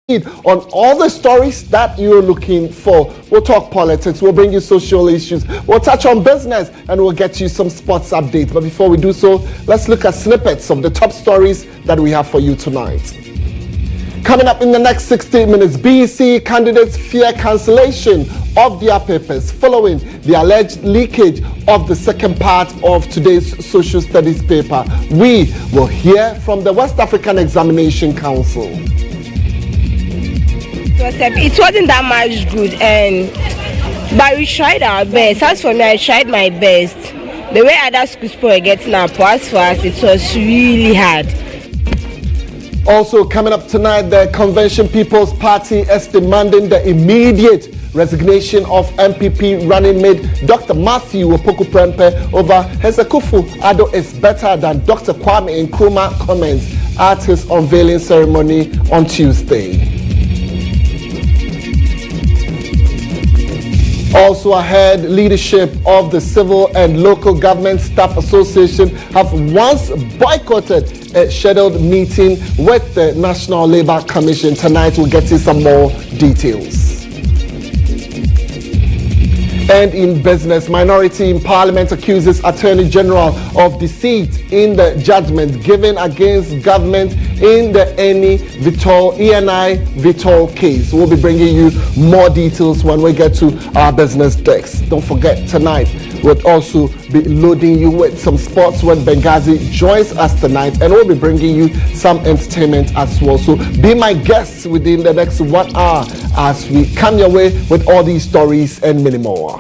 on all the stories that you're looking for. We'll talk politics, we'll bring you social issues, we'll touch on business, and we'll get you some sports updates. But before we do so, let's look at snippets of the top stories that we have for you tonight. Coming up in the next 60 minutes, BEC candidates fear cancellation of their papers following the alleged leakage of the second part of today's social studies paper. We will hear from the West African Examination Council. It wasn't that much good, but we tried our best. As for me, I tried my best. The way other schools were getting up, as for us, it was really hard. Also coming up tonight, the Convention People's Party is demanding the immediate resignation of MPP running mate Dr. Matthew Opoku-Prempeh over his Akufo-Addo is better than Dr. Kwame Nkrumah comments at his unveiling ceremony on Tuesday. Also ahead, leadership of the Civil and Local Government Staff Association have once boycotted a scheduled meeting with the National Labour Commission. Tonight we'll get you some more details. And in business, minority in parliament accuses Attorney General of deceit in the judgment given against government in the ENI Vitol case. We'll be bringing you more details when we get to our business desk. Don't forget, tonight we'll also be loading you with some sports when Benghazi joins us tonight, and we'll be bringing you some entertainment as well. So be my guests within the next 1 hour as we come your way with all these stories and many more.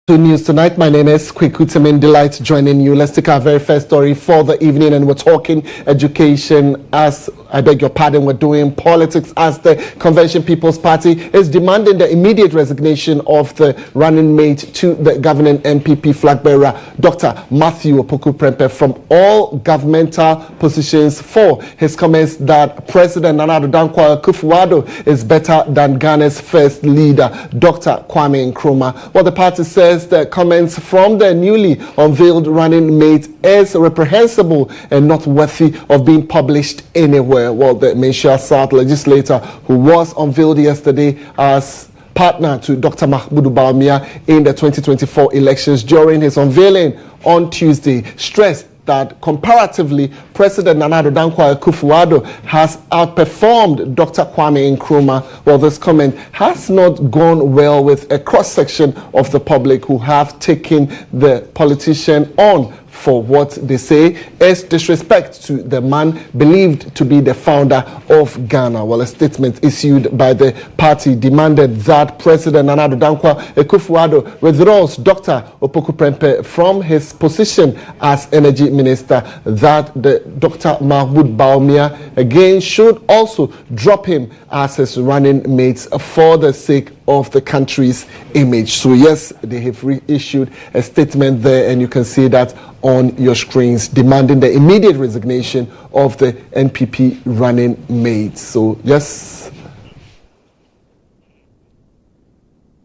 To news tonight, my name is Kweku. Temeng, delight joining you. Let's take our very first story for the evening, and we're talking education. As I beg your pardon, we're doing politics as the Convention People's Party is demanding the immediate resignation of the running mate to the governing MPP flag bearer, Dr. Matthew Opoku-Prempeh, from all governmental positions for his comments that President Nana Addo Dankwa Akufo-Addo is better than Ghana's first leader, Dr. Kwame Nkrumah. Well, the party says the comments from the newly unveiled running mate is reprehensible and not worthy of being published anywhere. Well, the Mensah South legislator, who was unveiled yesterday as partner to Dr. Mahmoud Bawumia in the 2024 elections, during his unveiling on Tuesday, stressed that comparatively, President Nana Addo Dankwa Akufo-Addo has outperformed Dr. Kwame Nkrumah. Well, this comment has not gone well with a cross-section of the public who have taken the politician on for what they say is disrespect to the man believed to be the founder of Ghana. Well, a statement issued by the party demanded that President Nana Addo Dankwa Akufo-Addo withdraws Dr. Opoku-Prempeh from his position as Energy Minister, that the Dr. Mahmoud Bawumia again should also drop him as his running mate for the sake of the country's image. So yes, they have reissued a statement there, and you can see that on your screens, demanding the immediate resignation of the NPP running mate. So yes.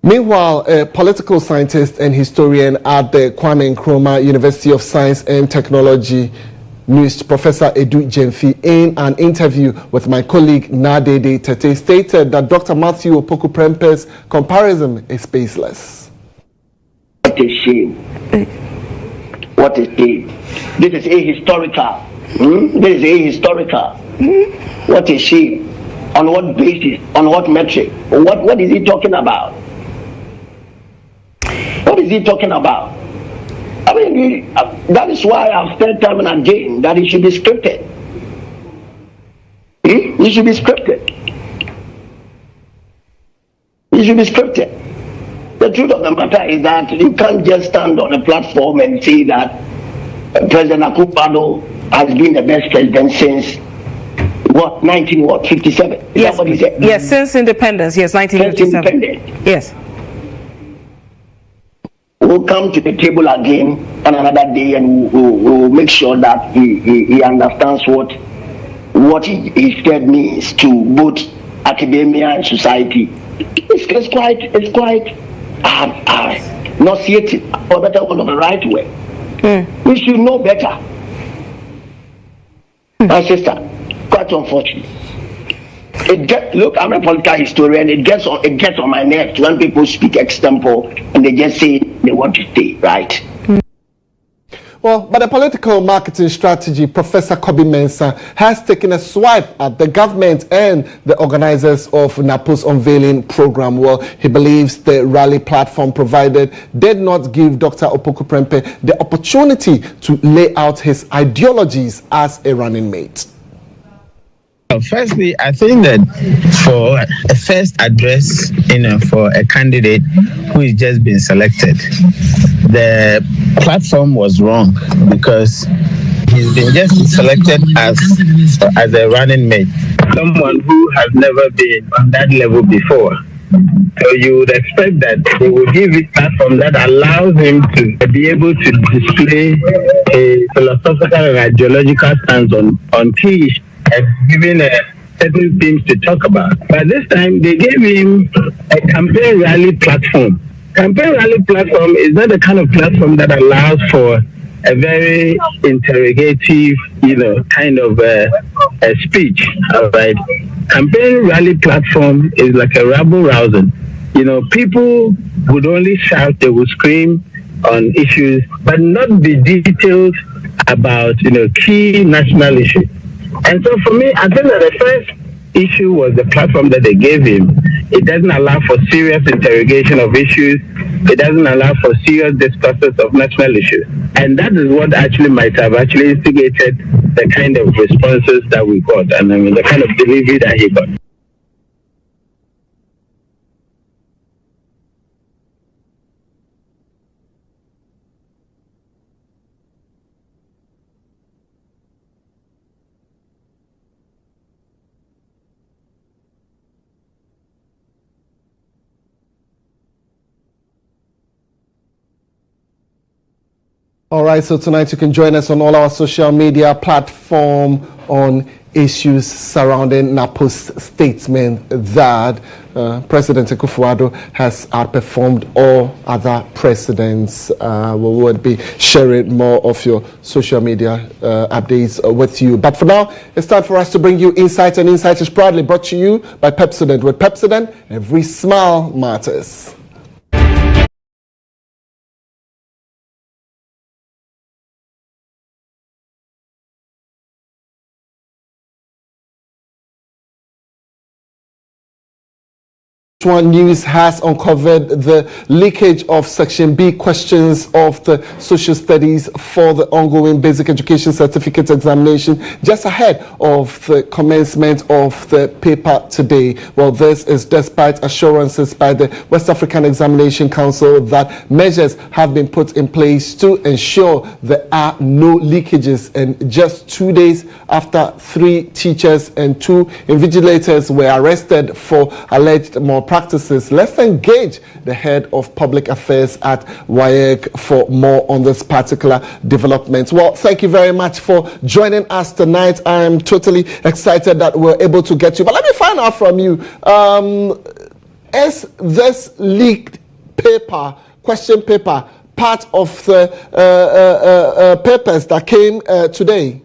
Meanwhile, a political scientist and historian at the Kwame Nkrumah University of Science and Technology, Professor Edu Jemfi, in an interview with my colleague Nadede Tete, stated that Dr. Matthew Opoku-Prempeh's comparison is baseless. What a shame. What a shame. This is ahistorical. This is ahistorical. What a shame. On what basis? On what metric? What is he talking about? What is he talking about? I mean, that is why I've said time and again that it should be scripted. It should be scripted. It should be scripted. The truth of the matter is that you can't just stand on a platform and say that President Akufo-Addo has been the best president since 1957? Is yes, that what he said? Yes, since independence. Yes, 1957. Since independence. Yes. We'll come to the table again on another day, and we'll make sure that he understands what he said means to both academia and society. It's quite nauseating, or better one of the right way. We should know better. My sister, quite unfortunate. Look, I'm a political historian. It gets on my nerves when people speak extempore and they just say they want to stay, right? Well, but the political marketing strategy, Professor Kobi Mensah, has taken a swipe at the government and the organizers of NAPO's unveiling program. Well, he believes the rally platform provided did not give Dr. Opoku Prempeh the opportunity to lay out his ideologies as a running mate. Firstly, I think that for a first address, for a candidate who has just been selected, the platform was wrong because he's been just selected as a running mate, someone who has never been on that level before. So you would expect that they will give it a platform that allows him to be able to display a philosophical and ideological stance on key issues and given certain things to talk about. But this time they gave him a campaign rally platform. Campaign rally platform is not the kind of platform that allows for a very interrogative, kind of a speech. All right. Campaign rally platform is like a rabble rousing. People would only shout, they would scream on issues, but not be detailed about, key national issues. And so for me, I think that the first issue was the platform that they gave him. It doesn't allow for serious interrogation of issues. It doesn't allow for serious discussions of national issues. And that is what actually might have actually instigated the kind of responses that we got and the kind of delivery that he got. All right, so tonight you can join us on all our social media platform on issues surrounding NAPO's statement that President Akufo-Addo has outperformed all other presidents. We would be sharing more of your social media updates with you. But for now, it's time for us to bring you Insight, and Insight is proudly brought to you by Pepsodent. With Pepsodent, every smile matters. GHOne News has uncovered the leakage of Section B questions of the social studies for the ongoing basic education certificate examination just ahead of the commencement of the paper today. Well, this is despite assurances by the West African Examination Council that measures have been put in place to ensure there are no leakages. And just 2 days after 3 teachers and 2 invigilators were arrested for alleged malpractice practices. Let's engage the head of public affairs at WAEC for more on this particular development. Well, thank you very much for joining us tonight. I'm totally excited that we're able to get you. But let me find out from you, is this leaked paper, question paper, part of the papers that came today?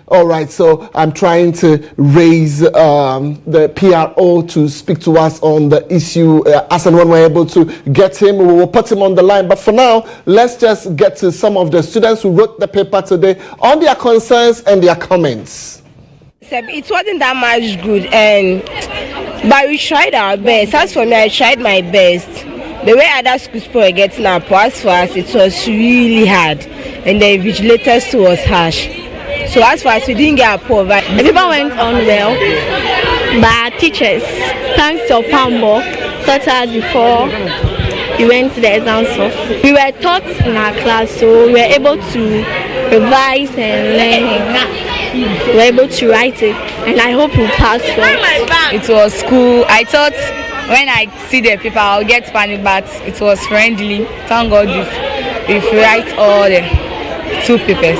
All right, so I'm trying to raise the PRO to speak to us on the issue as and when we're able to get him. We will put him on the line. But for now, let's just get to some of the students who wrote the paper today on their concerns and their comments. It wasn't that much good, but we tried our best. As for me, I tried my best. The way other schools were getting up, as for us, it was really hard, and the invigilators too was harsh. So as far as we didn't get approved, the paper went on well, but our teachers, thanks to Pambo, taught us before we went to the exam. So we were taught in our class, so we were able to revise and learn. were able to write it, and I hope we pass well. It was cool. I thought when I see the paper I'll get panic, but it was friendly. Thank God if you write all the 2 papers.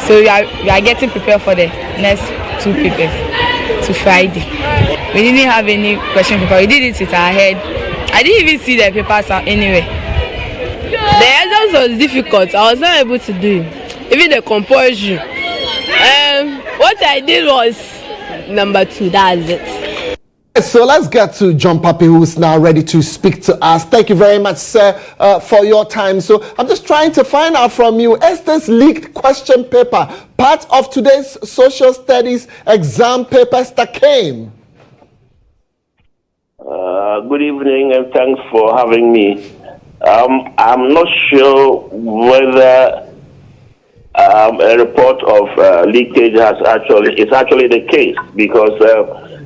So we are getting prepared for the next 2 papers to Friday. We didn't have any question paper. We did it with our head. I didn't even see the papers anyway. The exams was difficult. I was not able to do it. Even the compulsion. What I did was number 2. That's it. So let's get to John Papi, who's now ready to speak to us. Thank you very much, sir, for your time. So I'm just trying to find out from you, is this leaked question paper part of today's social studies exam papers that came? Good evening and thanks for having me. I'm not sure whether a report of leakage is actually the case, because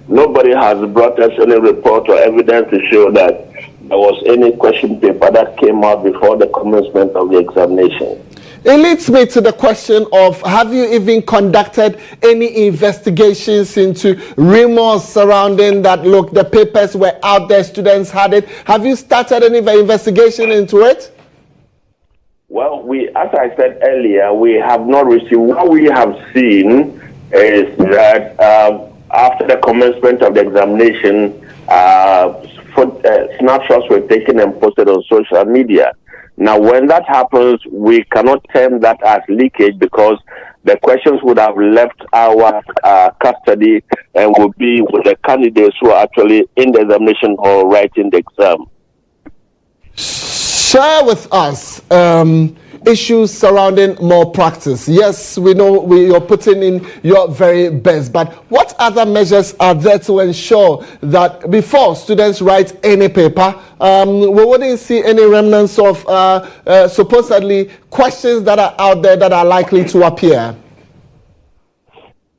nobody has brought us any report or evidence to show that there was any question paper that came out before the commencement of the examination. It leads me to the question of, have you even conducted any investigations into rumors surrounding that, look, the papers were out there, students had it. Have you started any investigation into it? Well, as I said earlier, we have not received. What we have seen is that after the commencement of the examination, snapshots were taken and posted on social media. Now, when that happens, we cannot term that as leakage, because the questions would have left our custody and would be with the candidates who are actually in the examination hall writing the exam. Share with us issues surrounding malpractice. Yes, we know you're putting in your very best, but what other measures are there to ensure that before students write any paper, we wouldn't see any remnants of supposedly questions that are out there that are likely to appear?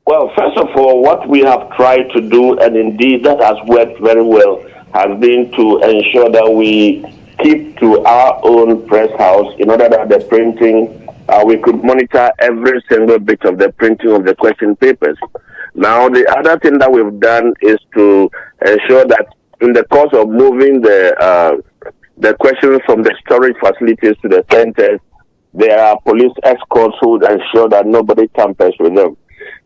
Well, first of all, what we have tried to do, and indeed that has worked very well, has been to ensure that we keep to our own press house in order that the printing, we could monitor every single bit of the printing of the question papers. Now, the other thing that we've done is to ensure that in the course of moving the questions from the storage facilities to the centers, there are police escorts who would ensure that nobody tampers with them.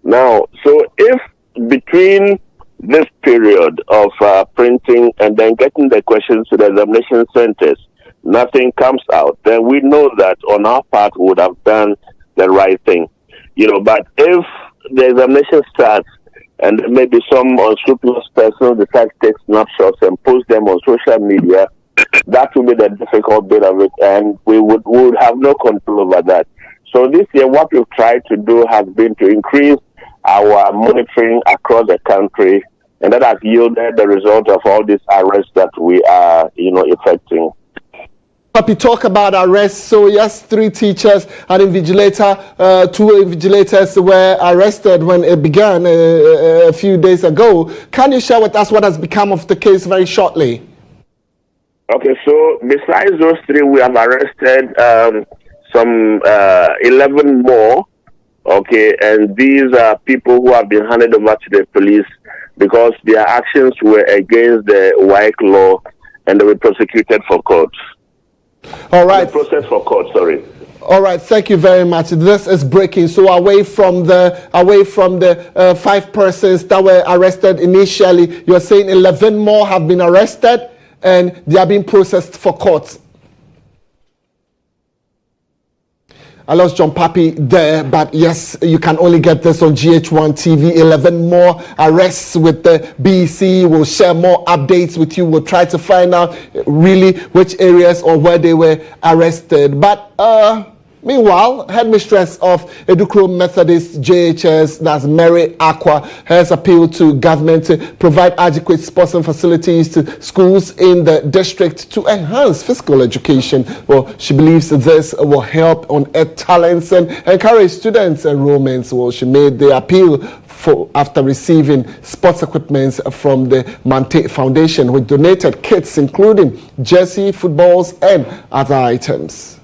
Now, so if between this period of printing and then getting the questions to the examination centers, nothing comes out, then we know that on our part we would have done the right thing. But if the examination starts and maybe some unscrupulous person decides to take snapshots and post them on social media, that will be the difficult bit of it, and we would have no control over that. So this year, what we've tried to do has been to increase our monitoring across the country, and that has yielded the result of all these arrests that we are, effecting. Papi, talk about arrests. So yes, 3 teachers and invigilator, 2 invigilators were arrested when it began a few days ago. Can you share with us what has become of the case very shortly? Okay, so besides those 3, we have arrested some 11 more. Okay, and these are people who have been handed over to the police because their actions were against the WAEC law, and they were prosecuted for court. All right. The process for court, sorry. All right, thank you very much. This is breaking. So away from the 5 persons that were arrested initially, you're saying 11 more have been arrested and they are being processed for court. I lost John Papi there, but yes, you can only get this on GHOne TV. 11 more arrests with the BEC. We'll share more updates with you. We'll try to find out really which areas or where they were arrested. But meanwhile, headmistress of Edukro Methodist JHS, that's Mary Aqua, has appealed to government to provide adequate sports and facilities to schools in the district to enhance physical education. Well, she believes this will help unearth talents and encourage students' enrollments. Well, she made the appeal after receiving sports equipment from the Mante Foundation, which donated kits including jersey, footballs, and other items.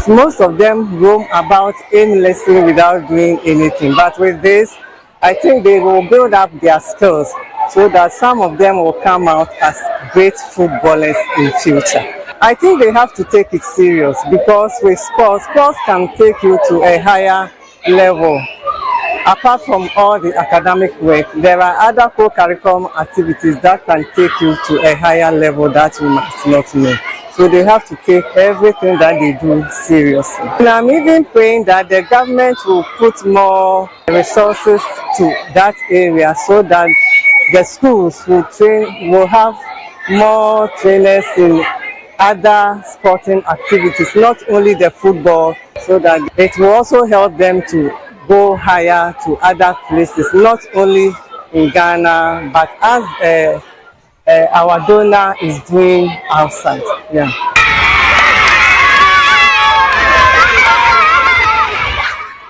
most of them roam about aimlessly without doing anything. But with this, I think they will build up their skills so that some of them will come out as great footballers in future. I think they have to take it serious because with sports can take you to a higher level. Apart from all the academic work, there are other co-curriculum activities that can take you to a higher level that you must not know. So they have to take everything that they do seriously. And I'm even praying that the government will put more resources to that area so that the schools will have more trainers in other sporting activities, not only the football, so that it will also help them to go higher to other places, not only in Ghana, but as our donor is doing outside. Yeah.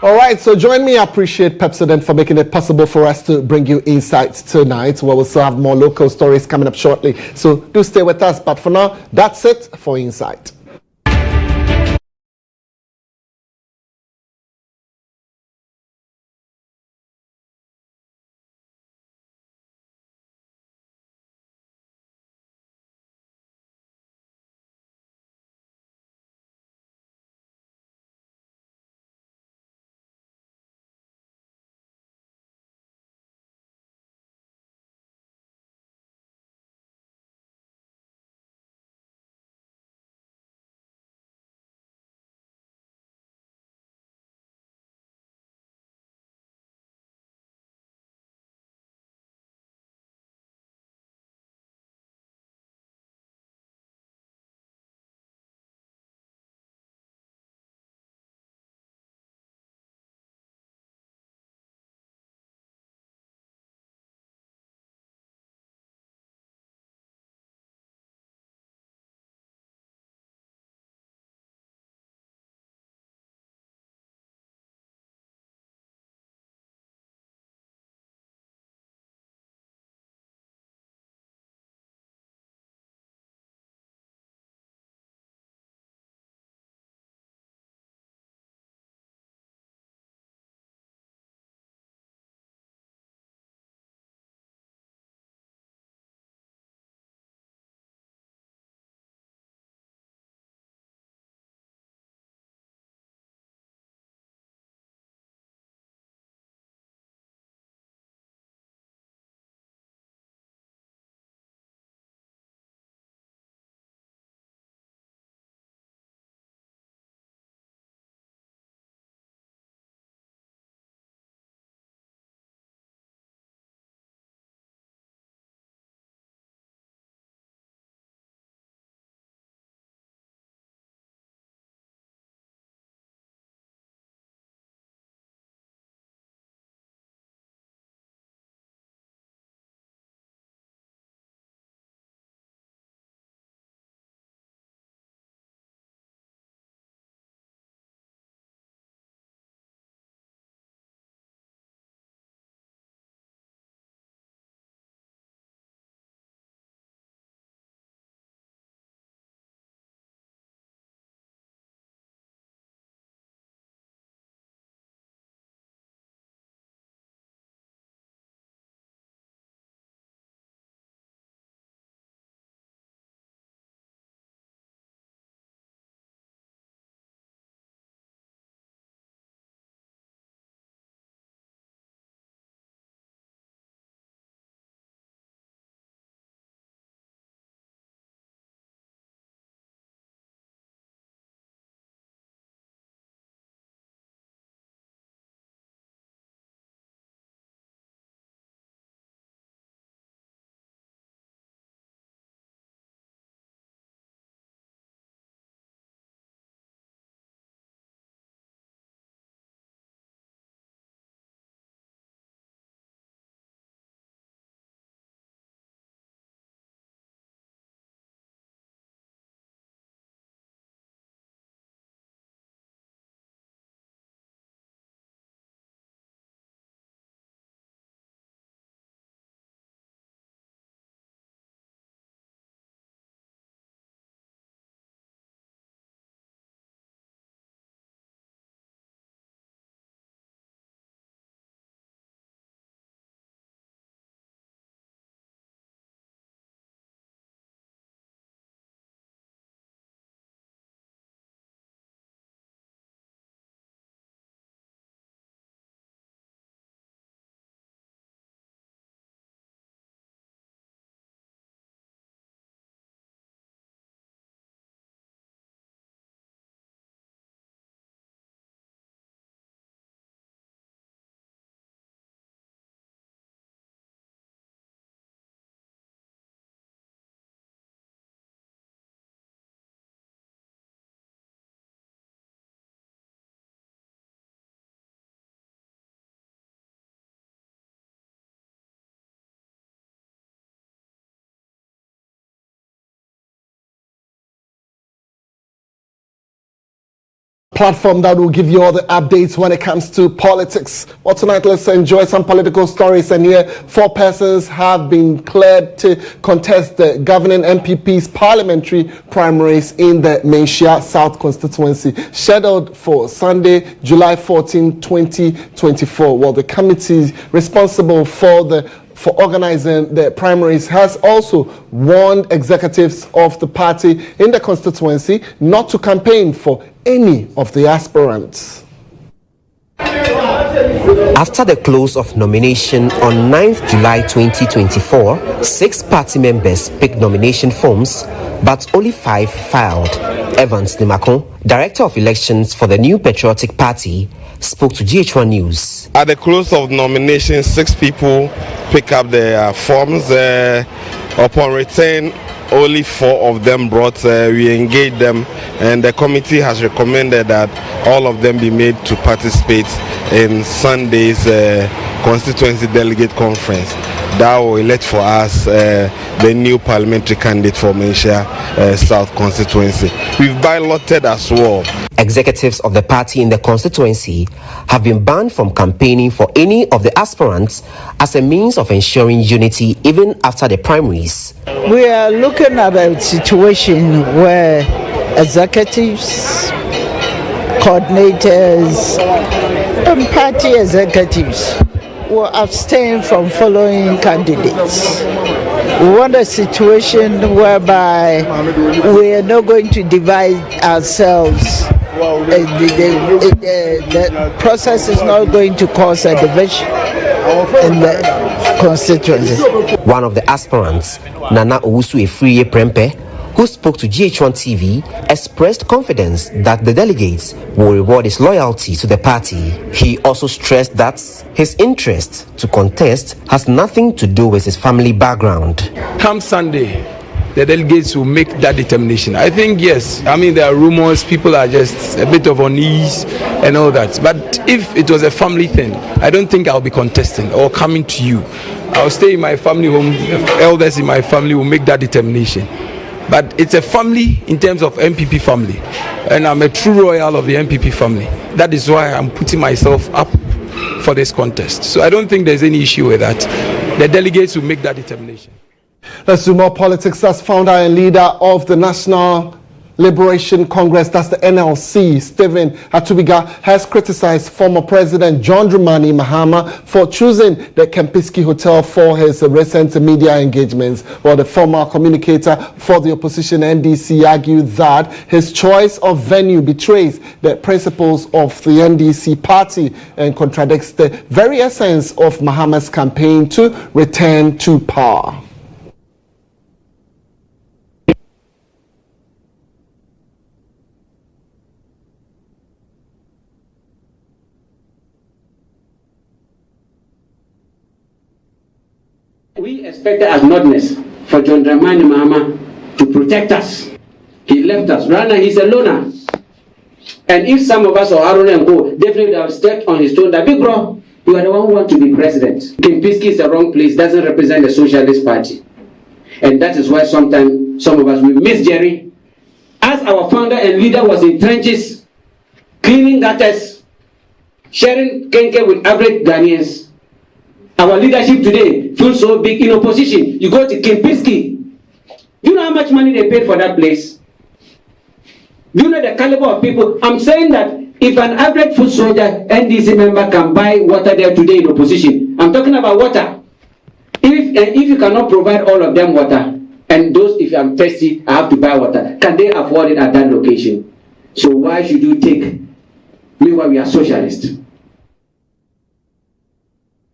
All right, so join me. I appreciate Pepsodent for making it possible for us to bring you insights tonight. We'll also have more local stories coming up shortly. So do stay with us. But for now, that's it for Insight. platform that will give you all the updates when it comes to politics. Well, tonight let's enjoy some political stories, and here 4 persons have been cleared to contest the governing MPP's parliamentary primaries in the Menchia South constituency, scheduled for Sunday, July 14, 2024. Well, the committee responsible for organizing the primaries has also warned executives of the party in the constituency not to campaign for any of the aspirants. After the close of nomination on 9th July 2024, 6 party members picked nomination forms, but only 5 filed. Evans Nimakon, Director of Elections for the New Patriotic Party, spoke to GHOne News. At the close of nomination, 6 people pick up their forms. Upon return, only 4 of them brought. We engaged them, and the committee has recommended that all of them be made to participate in Sunday's constituency delegate conference. That will elect for us the new parliamentary candidate for Menchia South constituency. We've balloted as well. Executives of the party in the constituency have been banned from campaigning for any of the aspirants as a means of ensuring unity even after the primaries. We are looking at a situation where executives, coordinators, and party executives will abstain from following candidates. We want a situation whereby we are not going to divide ourselves. The process is not going to cause a division in the constituency. One of the aspirants, Nana Owusu Efriye Prempe, who spoke to GHOne TV, expressed confidence that the delegates will reward his loyalty to the party. He also stressed that his interest to contest has nothing to do with his family background. Come Sunday, the delegates will make that determination. I think, yes, there are rumors, people are just a bit of unease and all that. But if it was a family thing, I don't think I'll be contesting or coming to you. I'll stay in my family home. The elders in my family will make that determination. But it's a family in terms of MPP family, and I'm a true royal of the MPP family. That is why I'm putting myself up for this contest. So I don't think there's any issue with that. The delegates will make that determination. Let's do more politics. As founder and leader of the National Liberation Congress, that's the NLC, Stephen Atubiga, has criticized former President John Dramani Mahama for choosing the Kempinski Hotel for his recent media engagements. Well, the former communicator for the opposition NDC argued that his choice of venue betrays the principles of the NDC party and contradicts the very essence of Mahama's campaign to return to power. We expected acknowledgement for John Dramani Mahama to protect us. He left us. Rather, he's a loner. And if some of us or Aaron and Go definitely have stepped on his toe, that big bro, you are the one who want to be president. Kempinski is the wrong place, doesn't represent the Socialist Party. And that is why sometimes some of us will miss Jerry. As our founder and leader was in trenches, cleaning gutters, sharing kenke with average Ghanaians, our leadership today feels so big in opposition. You go to Kempinski. Do you know how much money they paid for that place? Do you know the caliber of people? I'm saying that if an average foot soldier NDC member can buy water there today in opposition, I'm talking about water. If you cannot provide all of them water, and those, if I'm thirsty, I have to buy water, can they afford it at that location? So why should you take? Meanwhile, we are socialists.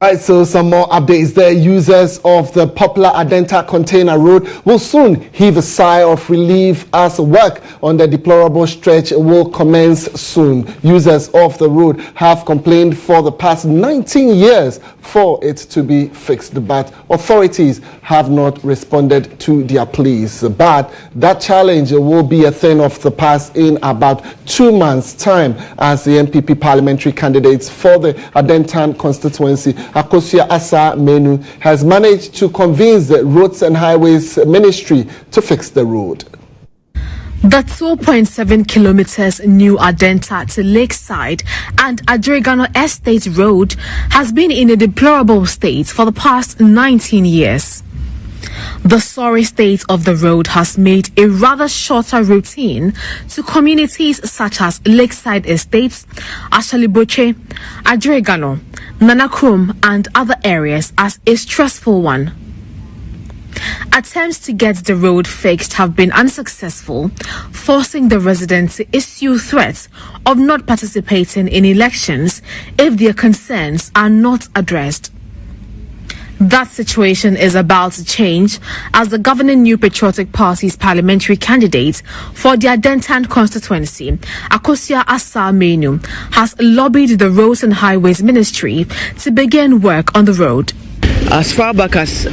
Right, so some more updates there. Users of the popular Adenta Container Road will soon heave a sigh of relief as work on the deplorable stretch will commence soon. Users of the road have complained for the past 19 years for it to be fixed, but authorities have not responded to their pleas. But that challenge will be a thing of the past in about 2 months' time, as the MPP parliamentary candidates for the Adentan constituency, Akosia Asa Menu, has managed to convince the Roads and Highways Ministry to fix the road. The 2.7 kilometers new Adenta to Lakeside and Adregano Estate Road has been in a deplorable state for the past 19 years. The sorry state of the road has made a rather shorter routine to communities such as Lakeside Estates, Ashaliboche, Adregano, Nanakrum and other areas as a stressful one. Attempts to get the road fixed have been unsuccessful, forcing the residents to issue threats of not participating in elections if their concerns are not addressed. That situation is about to change as the governing New Patriotic Party's parliamentary candidate for the Adentan constituency, Akosia Asa Menu, has lobbied the Roads and Highways Ministry to begin work on the road. As far back as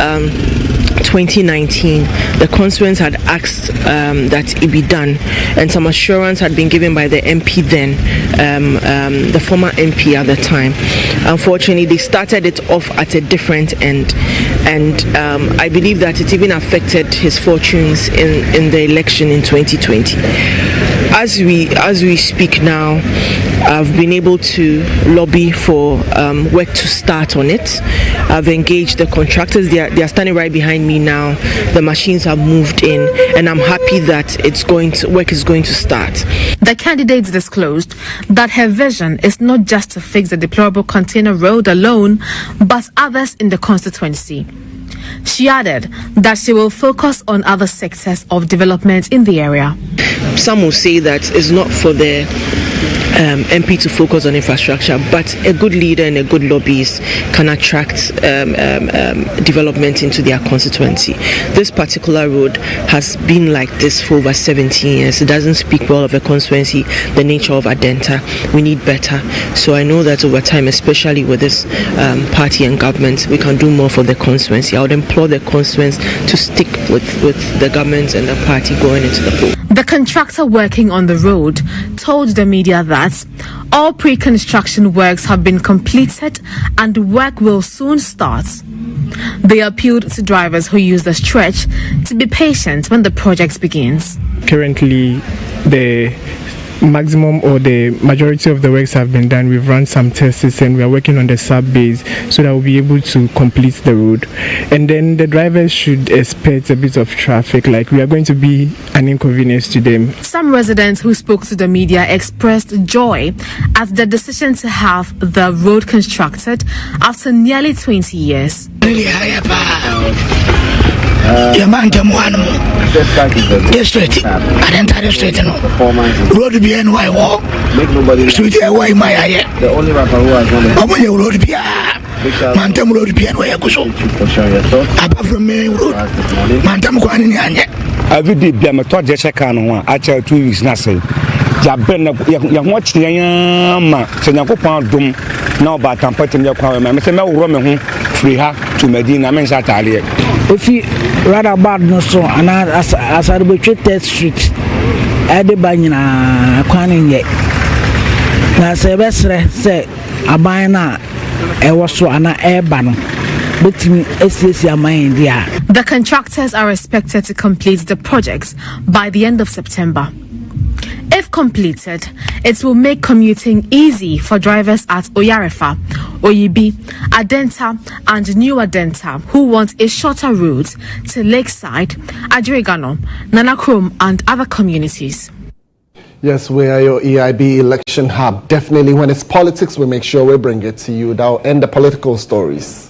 2019, the constituents had asked that it be done, and some assurance had been given by the MP then, the former MP at the time. Unfortunately, they started it off at a different end, and I believe that it even affected his fortunes in the election in 2020. As we speak now, I've been able to lobby for work to start on it. I've engaged the contractors. They are standing right behind me now. The machines have moved in, and I'm happy that work is going to start. The candidate disclosed that her vision is not just to fix the deplorable container road alone, but others in the constituency. She added that she will focus on other sectors of development in the area. Some will say that it's not for the MP to focus on infrastructure, but a good leader and a good lobbyist can attract development into their constituency. This particular road has been like this for over 17 years. It doesn't speak well of a constituency, the nature of Adenta. We need better. So I know that over time, especially with this party and government, we can do more for the constituency. I would implore the constituents to stick with the government and the party going into the poll. The contractor working on the road told the media that all pre-construction works have been completed and work will soon start. They appealed to drivers who use the stretch to be patient when the project begins. Currently, the maximum or the majority of the works have been done. We've run some tests and we are working on the sub base so that we'll be able to complete the road. And then the drivers should expect a bit of traffic, like we are going to be an inconvenience to them. Some residents who spoke to the media expressed joy at the decision to have the road constructed after nearly 20 years. District, Adenta district, road be NY walk, street away my eye. Road be Mantam road be NY Kuso. Apart from main road, Mantam Kwani. Every day, be a method, Jessica, I tell 2 weeks, nothing. Jaben, you watch the young man, Senaco Pound Dum, now by Tampatin, your power, Mamma Roman, free her to Medina, I mean, Satalia. If you rather bad no so, and as I be treated street, Edibana, Quaning yet. Now, say, best say, a bina, I was so an air ban. The contractors are expected to complete the projects by the end of September. If completed, it will make commuting easy for drivers at Oyarefa, Oyibi, Adenta and New Adenta who want a shorter route to Lakeside, Adregano, Nanakrum and other communities. Yes, we are your EIB election hub. Definitely when it's politics, we make sure we bring it to you. That'll end the political stories.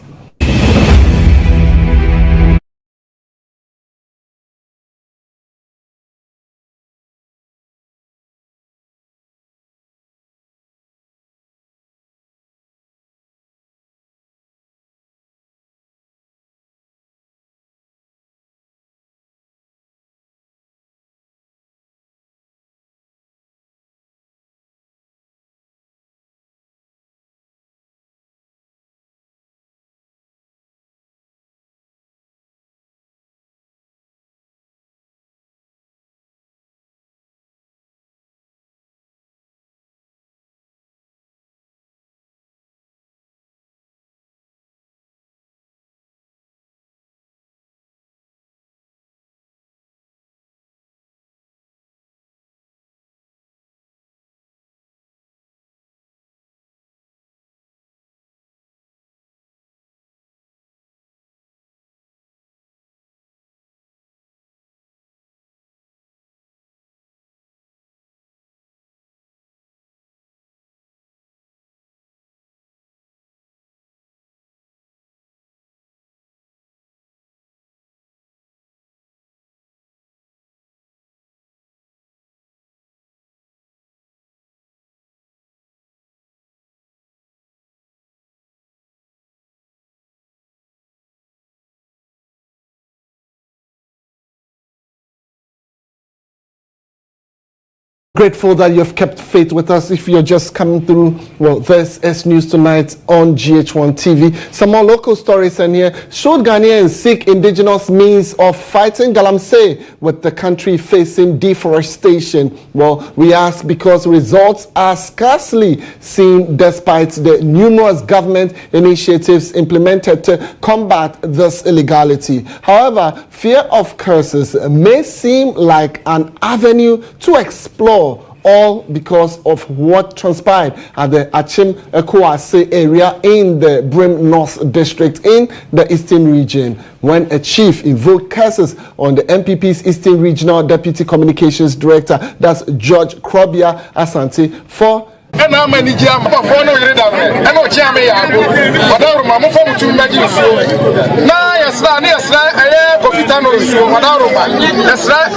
Grateful that you've kept faith with us. If you're just coming through, well, this is News Tonight on GHOne TV. Some more local stories in here. Showed Ghanaians seek indigenous means of fighting galamsey with the country facing deforestation. Well, we ask because results are scarcely seen despite the numerous government initiatives implemented to combat this illegality. However, fear of curses may seem like an avenue to explore, all because of what transpired at the Achim Ekwase area in the Brim North District in the Eastern Region, when a chief invoked curses on the MPP's Eastern Regional Deputy Communications Director, that's George Krobia Asante, for and how many jam for no read of it? And no jam, whatever my mom to imagine so. Now, yes, I have Cofitano, whatever. That's right.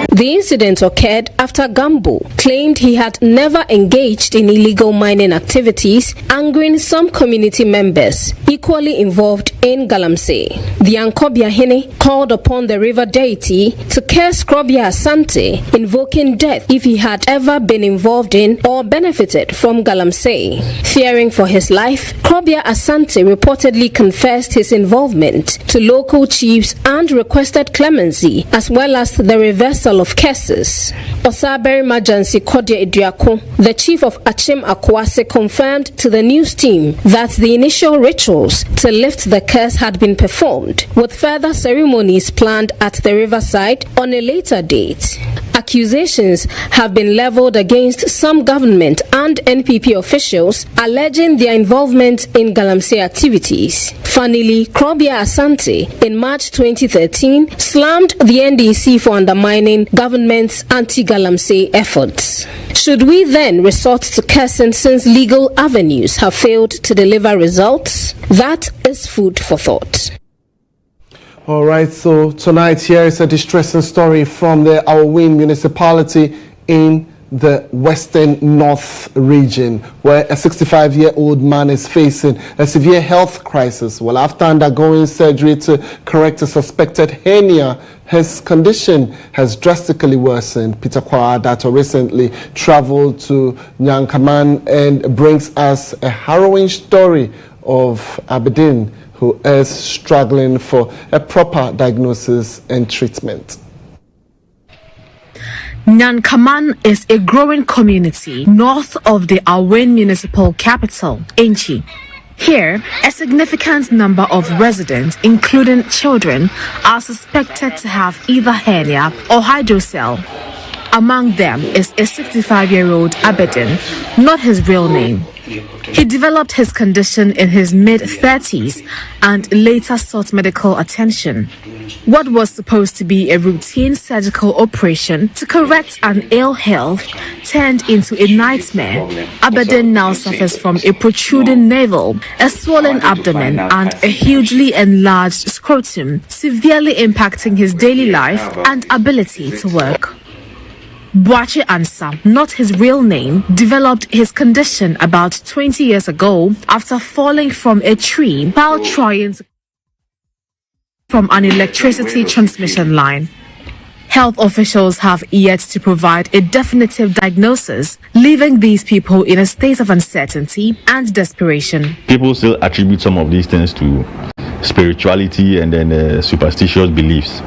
The incident occurred after Gambo claimed he had never engaged in illegal mining activities, angering some community members equally involved in galamsey. The Ankobia Hene called upon the river deity to curse Krobia Asante, invoking death if he had ever been involved in or benefited from galamsey. Fearing for his life, Krobia Asante reportedly confessed his involvement to local chiefs and requested clemency as well as the reversal of cases. Osaberi Majansi Kodia Idiako, the chief of Achim Ekwase, confirmed to the news team that the initial rituals to lift the curse had been performed, with further ceremonies planned at the riverside on a later date. Accusations have been leveled against some government and NPP officials alleging their involvement in galamsey activities. Funnily, Krobia Asante in March 2013 slammed the NDC for undermining government's anti-galamsey efforts. Should we then resort to cursing since legal avenues have failed to deliver results? That is food for thought. All right, so tonight here is a distressing story from the GHOne municipality in the Western North region, where a 65-year-old man is facing a severe health crisis. Well, after undergoing surgery to correct a suspected hernia, his condition has drastically worsened. Peter Kwadato recently traveled to Nyankaman and brings us a harrowing story of Aberdeen, who is struggling for a proper diagnosis and treatment. Nyankaman is a growing community north of the GHOne municipal capital, Enchi. Here, a significant number of residents, including children, are suspected to have either hernia or hydrocele. Among them is a 65-year-old Aberdeen, not his real name. He developed his condition in his mid-30s and later sought medical attention. What was supposed to be a routine surgical operation to correct an ill health turned into a nightmare. Aberdeen now suffers from a protruding navel, a swollen abdomen, and a hugely enlarged scrotum, severely impacting his daily life and ability to work. Boache Ansa, not his real name, developed his condition about 20 years ago after falling from a tree while trying to from an electricity transmission line. Health officials have yet to provide a definitive diagnosis, leaving these people in a state of uncertainty and desperation. People still attribute some of these things to spirituality and then superstitious beliefs.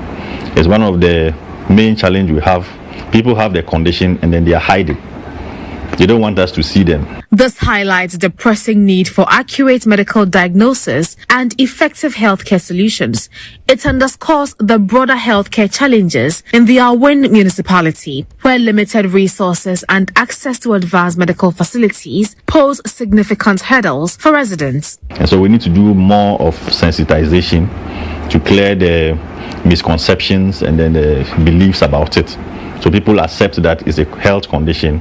It's one of the main challenges we have. People have their condition and then they are hiding. They don't want us to see them. This highlights the pressing need for accurate medical diagnosis and effective healthcare solutions. It underscores the broader healthcare challenges in the GHOne municipality, where limited resources and access to advanced medical facilities pose significant hurdles for residents. And so we need to do more of sensitization to clear the misconceptions and then the beliefs about it. So people accept that it's a health condition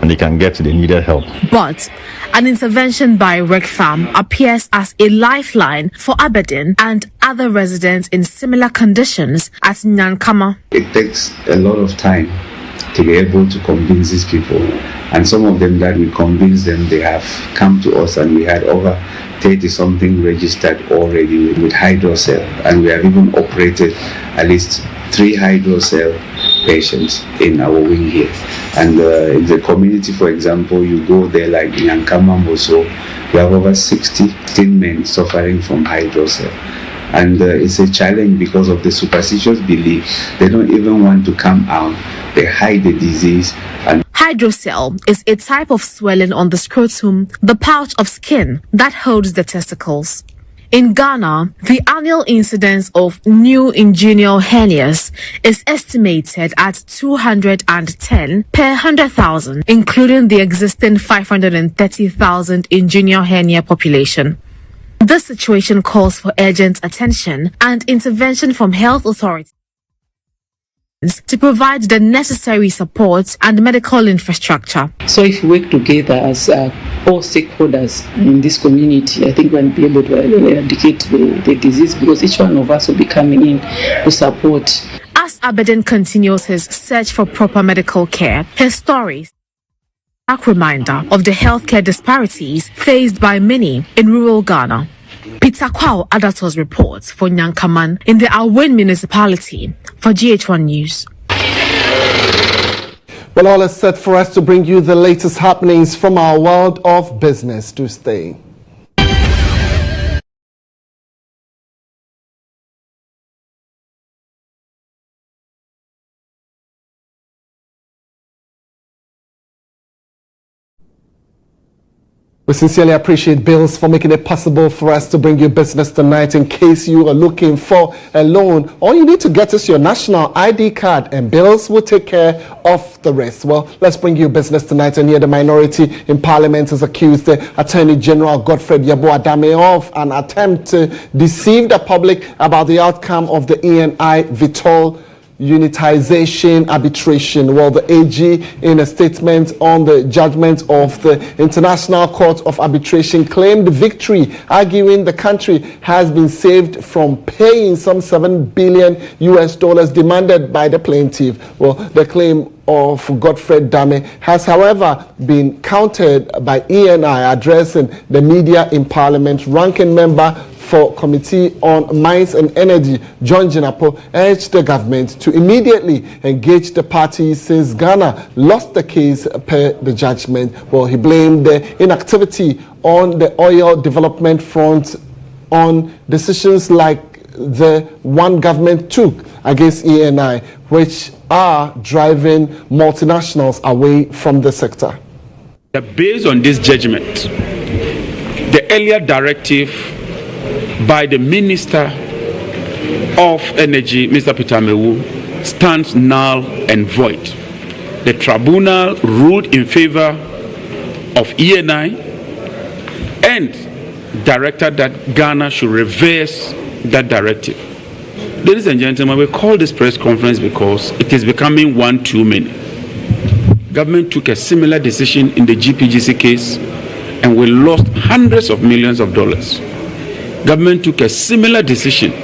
and they can get the needed help. But an intervention by RegFam appears as a lifeline for Aberdeen and other residents in similar conditions at Nyankama. It takes a lot of time to be able to convince these people, and some of them that we convinced them, they have come to us, and we had over 30-something registered already with hydrocell, and we have even operated at least 3 hydrocell patients in our wing here. And in the community, for example, you go there like in Yankama Moso, we have over 16 men suffering from hydrocell. And it's a challenge because of the superstitious belief. They don't even want to come out. They hide the disease. And Hydrocell is a type of swelling on the scrotum, the pouch of skin that holds the testicles. In Ghana, the annual incidence of new inguinal hernias is estimated at 210 per 100,000, including the existing 530,000 inguinal hernia population. This situation calls for urgent attention and intervention from health authorities to provide the necessary support and medical infrastructure. So if we work together as all stakeholders in this community, I think we'll be able to eradicate the disease, because each one of us will be coming in to support. As Abedin continues his search for proper medical care, his stories are a reminder of the healthcare disparities faced by many in rural Ghana. Peter Kwao Adatos reports for Nyankaman in the GHOne municipality for GHOne News. Well, all is set for us to bring you the latest happenings from our world of business. Do stay. We sincerely appreciate Bills for making it possible for us to bring you business tonight. In case you are looking for a loan, all you need to get is your national ID card, and Bills will take care of the rest. Well, let's bring you business tonight. And here the minority in Parliament has accused the Attorney General Godfred Yabo Adame of an attempt to deceive the public about the outcome of the ENI Vitol unitization arbitration. Well, the AG, in a statement on the judgment of the International Court of Arbitration, claimed victory, arguing the country has been saved from paying some $7 billion demanded by the plaintiff. Well, the claim of Godfred Dame has, however, been countered by ENI, addressing the media in Parliament. Ranking member for Committee on Mines and Energy, John Jinapo, urged the government to immediately engage the parties since Ghana lost the case per the judgment. Well, he blamed the inactivity on the oil development front on decisions like the one government took against ENI, which are driving multinationals away from the sector. Based on this judgment, the earlier directive by the Minister of Energy, Mr. Peter Mewu, stands null and void. The tribunal ruled in favor of ENI and directed that Ghana should reverse that directive. Ladies and gentlemen, we call this press conference because it is becoming one too many. Government took a similar decision in the GPGC case and we lost hundreds of millions of dollars. Government took a similar decision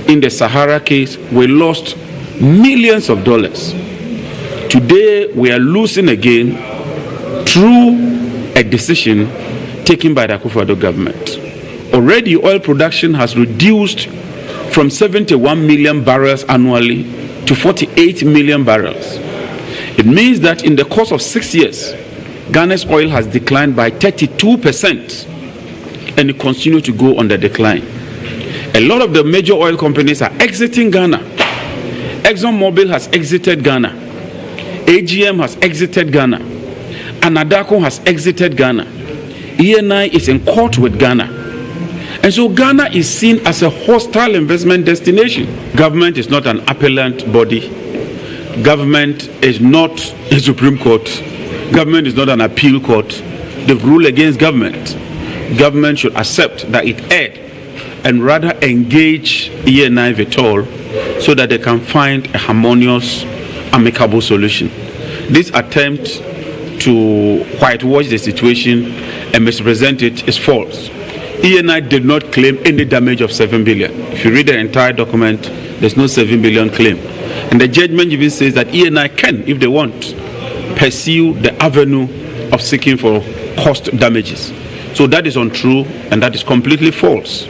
in the Sahara case. We lost millions of dollars. Today, we are losing again through a decision taken by the Akufo-Addo government. Already, oil production has reduced from 71 million barrels annually to 48 million barrels. It means that in the course of 6 years, Ghana's oil has declined by 32%. And it continues to go on the decline. A lot of the major oil companies are exiting Ghana. ExxonMobil has exited Ghana. AGM has exited Ghana. Anadako has exited Ghana. ENI is in court with Ghana. And so Ghana is seen as a hostile investment destination. Government is not an appellant body. Government is not a Supreme Court. Government is not an appeal court. They've ruled against government. Government should accept that it erred and rather engage ENI Vitol so that they can find a harmonious, amicable solution. This attempt to whitewash the situation and misrepresent it is false. ENI did not claim any damage of 7 billion. If you read the entire document, there's no 7 billion claim. And the judgment even says that ENI can, if they want, pursue the avenue of seeking for cost damages. So that is untrue and that is completely false.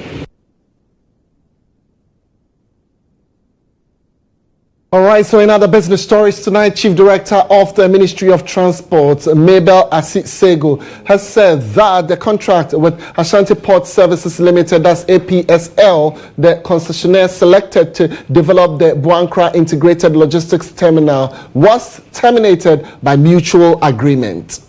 All right, so in other business stories tonight, Chief Director of the Ministry of Transport, Mabel Asisego, has said that the contract with Ashanti Port Services Limited, that's APSL, the concessionaire selected to develop the Buankra Integrated Logistics Terminal, was terminated by mutual agreement.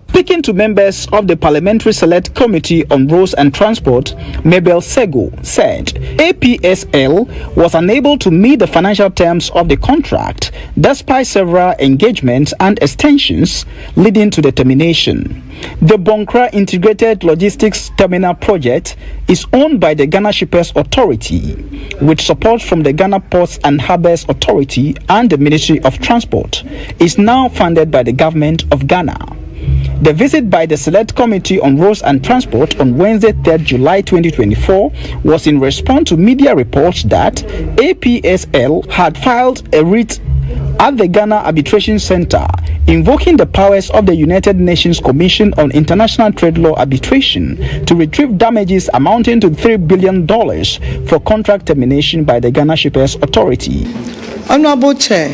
Speaking to members of the Parliamentary Select Committee on Roads and Transport, Mabel Sego said APSL was unable to meet the financial terms of the contract despite several engagements and extensions leading to the termination. The Buankra Integrated Logistics Terminal project is owned by the Ghana Shippers Authority with support from the Ghana Ports and Harbours Authority and the Ministry of Transport. It's now funded by the Government of Ghana. The visit by the Select Committee on Roads and Transport on Wednesday, 3rd July 2024 was in response to media reports that APSL had filed a writ at the Ghana Arbitration Center invoking the powers of the United Nations Commission on International Trade Law Arbitration to retrieve damages amounting to $3 billion for contract termination by the Ghana Shippers Authority. Honorable Chair,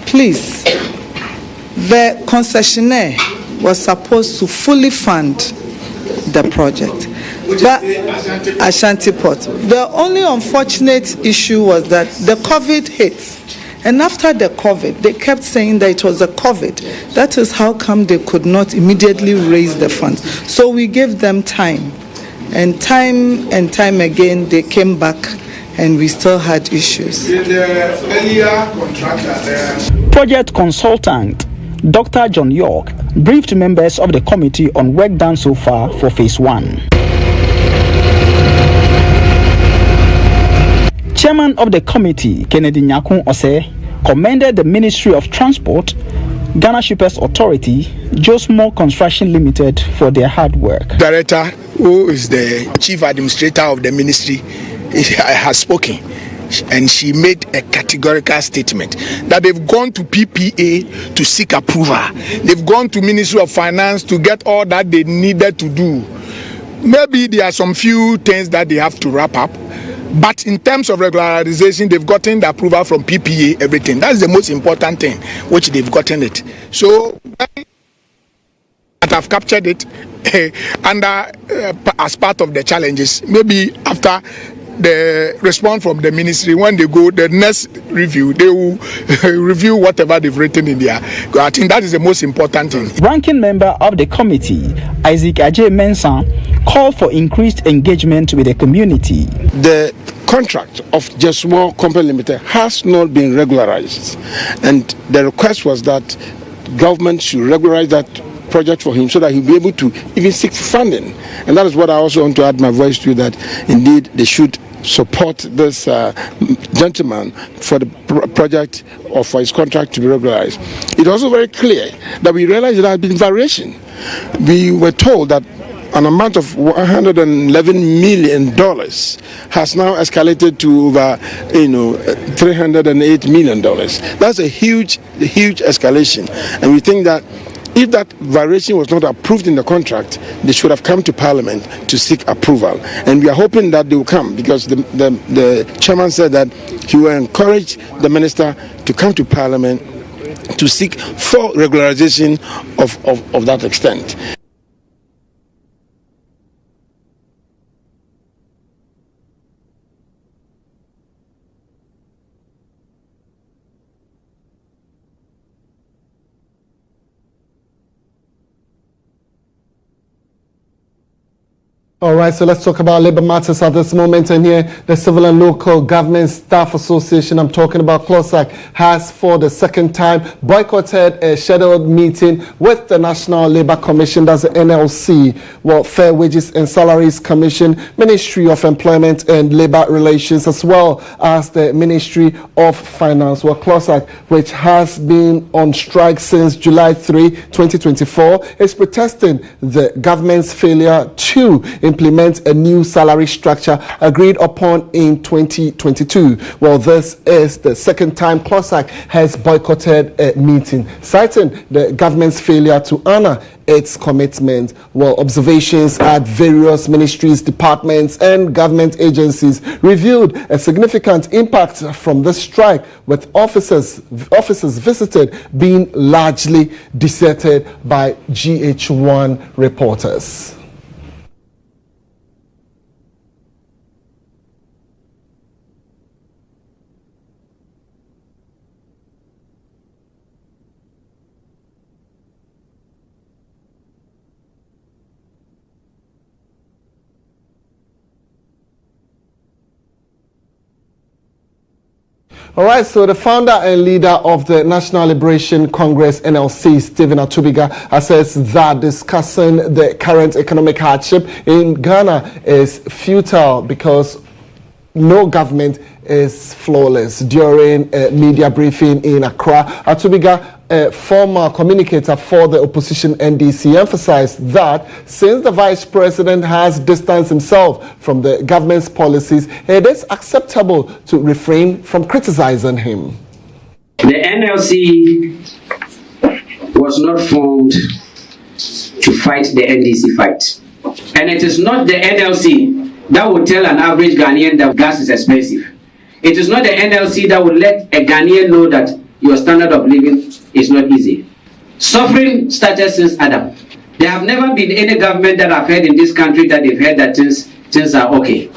please, the concessionaire was supposed to fully fund the project. But Ashanti Port. The only unfortunate issue was that the COVID hit. And after the COVID, they kept saying that it was a COVID. That is how come they could not immediately raise the funds. So we gave them time. And time again, they came back and we still had issues. Project consultant Dr. John York briefed members of the committee on work done so far for Phase 1. Chairman of the committee, Kennedy Nyakun Ose, commended the Ministry of Transport, Ghana Shippers Authority, GHOne Construction Limited for their hard work. Director, who is the chief administrator of the ministry, has spoken. And she made a categorical statement that they've gone to PPA to seek approval. They've gone to Ministry of Finance to get all that they needed to do. Maybe there are some few things that they have to wrap up. But in terms of regularization, they've gotten the approval from PPA, everything. That's the most important thing, which they've gotten it. So, that I've captured it as part of the challenges. Maybe after the response from the ministry, when they go the next review, they will review whatever they've written in there. I think that is the most important thing. Ranking member of the committee, Isaac Ajay Mensah, called for increased engagement with the community. The contract of GHOne Company Limited has not been regularized, and the request was that government should regularize that project for him so that he'll be able to even seek funding. And that is what I also want to add my voice to, that indeed they should support this gentleman for the project or for his contract to be regularized. It's also very clear that we realize there has been variation. We were told that an amount of $111 million has now escalated to over, $308 million. That's a huge escalation. And we think that if that variation was not approved in the contract, they should have come to Parliament to seek approval. And we are hoping that they will come, because the chairman said that he will encourage the minister to come to Parliament to seek for regularization of that extent. All right, so let's talk about labor matters at this moment. And here, the Civil and Local Government Staff Association, I'm talking about CLOSAC, has for the second time boycotted a scheduled meeting with the National Labour Commission, that's the NLC, Fair Wages and Salaries Commission, Ministry of Employment and Labour Relations, as well as the Ministry of Finance. CLOSAC, which has been on strike since July 3, 2024, is protesting the government's failure to implement a new salary structure agreed upon in 2022. Well, this is the second time COSAC has boycotted a meeting, citing the government's failure to honor its commitment. Well, observations at various ministries, departments, and government agencies revealed a significant impact from the strike, with offices visited being largely deserted by GHOne reporters. All right, so the founder and leader of the National Liberation Congress, NLC, Stephen Atubiga, says that discussing the current economic hardship in Ghana is futile because no government is flawless. During a media briefing in Accra, Atubiga, a former communicator for the opposition NDC, emphasized that since the vice president has distanced himself from the government's policies, it is acceptable to refrain from criticizing him. The NLC was not formed to fight the NDC fight. And it is not the NLC that will tell an average Ghanaian that gas is expensive. It is not the NLC that will let a Ghanaian know that your standard of living is not easy. Suffering started since Adam. There have never been any government that I've heard in this country that they've heard that things are okay.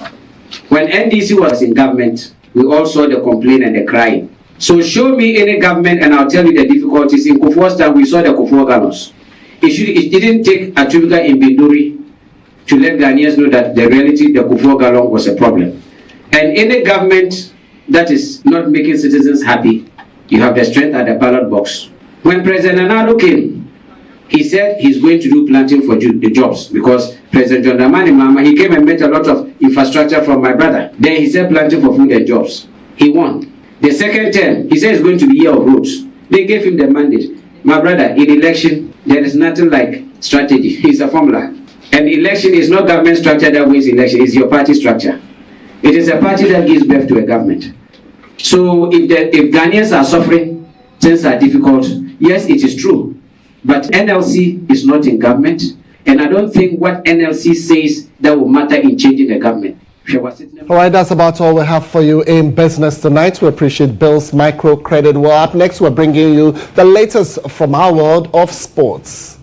When NDC was in government, we all saw the complaint and the crying. So show me any government and I'll tell you the difficulties. In Kufuor's time, we saw the Kufuor gallons. It didn't take Atubiga in Binduri to let Ghanaians know that the reality, the Kufuor gallon was a problem. And any government that is not making citizens happy, you have the strength at the ballot box. When President Nana came, he said he's going to do planting for the jobs because President John Dramani Mahama, he came and met a lot of infrastructure from my brother. Then he said planting for food and jobs. He won. The second term, he said it's going to be year of roads. They gave him the mandate. My brother, in election, there is nothing like strategy. It's a formula. And election is not government structure that wins election, it's your party structure. It is a party that gives birth to a government. So if Ghanaians are suffering, things are difficult, yes, it is true. But NLC is not in government, and I don't think what NLC says that will matter in changing the government. All right, that's about all we have for you in business tonight. We appreciate Bill's microcredit. Well, up next, we're bringing you the latest from our world of sports.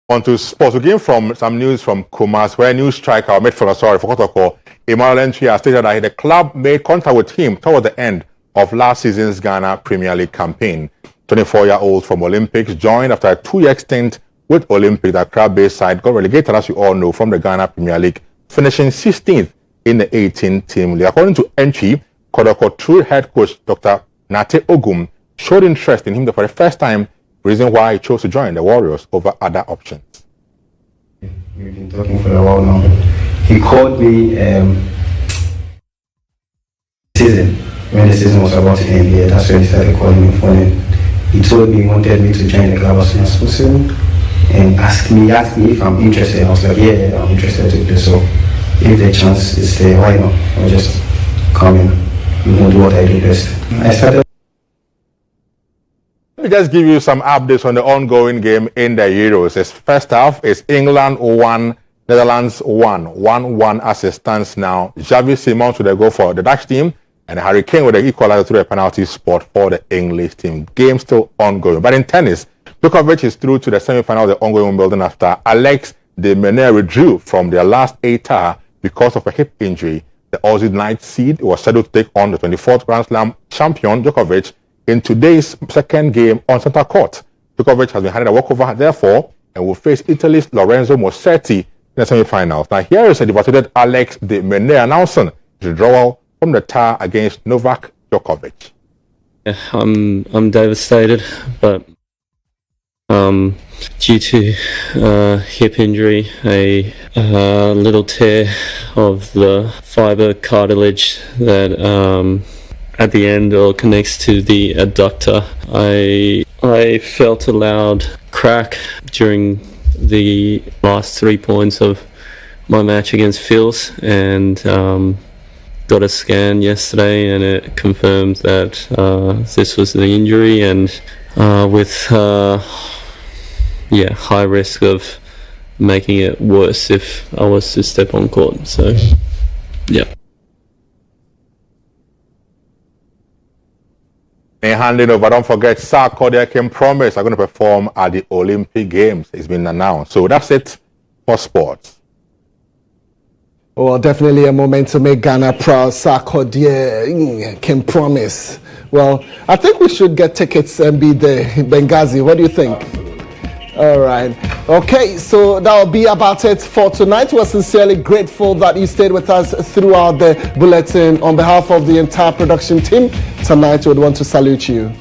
On to sports. We came from some news from Kumas, where new striker or midfielder, for Kotoko, Emmanuel Entry has stated that the club made contact with him toward the end of last season's Ghana Premier League campaign. 24-year-old from Olympics joined after a 2-year stint with Olympics. The Accra-based side got relegated, as you all know, from the Ghana Premier League, finishing 16th in the 18-team league. According to Entry, Kotoko true head coach Dr. Nate Ogum showed interest in him for the first time, reason why he chose to join the Warriors over other options. We've been talking for a while now. He called me when the season was about to end. Yeah, that's when he started calling me phone. He told me he wanted me to join the club as soon as possible and asked me if I'm interested. I was like, yeah, I'm interested to do so. If the chance is there, why not? I'll just come in and do what I do best. I started. Let me just give you some updates on the ongoing game in the Euros. Its first half is England 1, Netherlands 1, 1-1 as it stands now. Xavi Simons with a goal for the Dutch team, and Harry Kane with the equalizer through a penalty spot for the English team. Game still ongoing. But in tennis, Djokovic is through to the semi-final of the ongoing Wimbledon after Alex de Minaur withdrew from their last état because of a hip injury. The Aussie ninth seed was scheduled to take on the 24th Grand Slam champion Djokovic in today's second game on center court. Djokovic has been handed a walkover, therefore, and will face Italy's Lorenzo Musetti in the semi-finals. Now, here is a devastated Alex de Minaur announcing his withdrawal from the tie against Novak Djokovic. Yeah, I'm devastated, but due to hip injury, a little tear of the fiber cartilage that at the end or connects to the adductor. I felt a loud crack during the last 3 points of my match against Phils, and got a scan yesterday, and it confirmed that this was the injury, and with high risk of making it worse if I was to step on court. So yeah. Handing over, don't forget, Sarkodie Kim Promise are going to perform at the Olympic Games. It's been announced. So that's it for sports. Well, definitely a moment to make Ghana proud. Sarkodie Kim Promise. Well, I think we should get tickets and be there. Benghazi, what do you think? All right. Okay, so that will be about it for tonight. We're sincerely grateful that you stayed with us throughout the bulletin. On behalf of the entire production team, tonight we would want to salute you.